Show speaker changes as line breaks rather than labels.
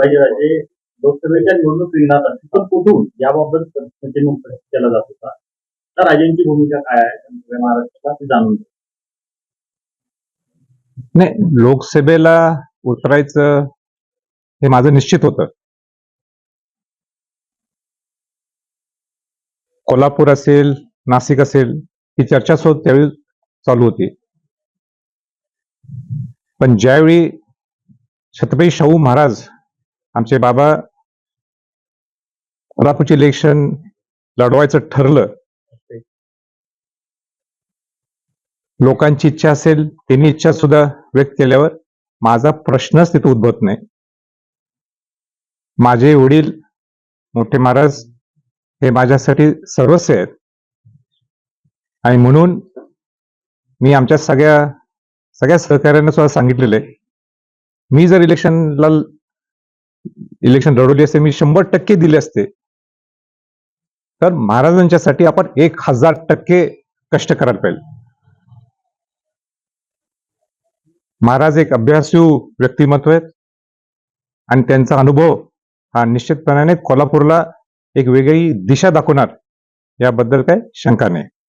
संभाजीराजे लोकसभेच्या निवडणूक रिंगणात असतील कुठून याबाबत केला जात होता. तर राजेंची भूमिका काय आहे महाराष्ट्राला ते जाणून घ्या.
नाही, लोकसभेला उतरायचं हे माझं निश्चित होतं. कोल्हापूर असेल, नाशिक असेल, ही चर्चा त्यावेळी चालू होती. पण ज्यावेळी छत्रपती शाहू महाराज आमचे बाबा कोल्हापूरचे इलेक्शन लढवायचं ठरलं, लोकांची इच्छा असेल त्यांनी इच्छा सुद्धा व्यक्त केल्यावर माझा प्रश्नच तिथे उद्भवत नाही. माझे वडील मोठे महाराज हे माझ्यासाठी सर्वस्व आहेत आणि म्हणून मी आमच्या सगळ्या सहकार्यांना सुद्धा सांगितलेलं आहे, मी जर इलेक्शन लढवली असते, मी 100% दिले असते, तर महाराजांच्यासाठी आपण 1000% कष्ट करायला पाहिजे. महाराज एक अभ्यासू व्यक्तिमत्व आहेत आणि त्यांचा अनुभव हा निश्चितपणाने कोल्हापूरला एक वेगळी दिशा दाखवणार याबद्दल काही शंका नाही.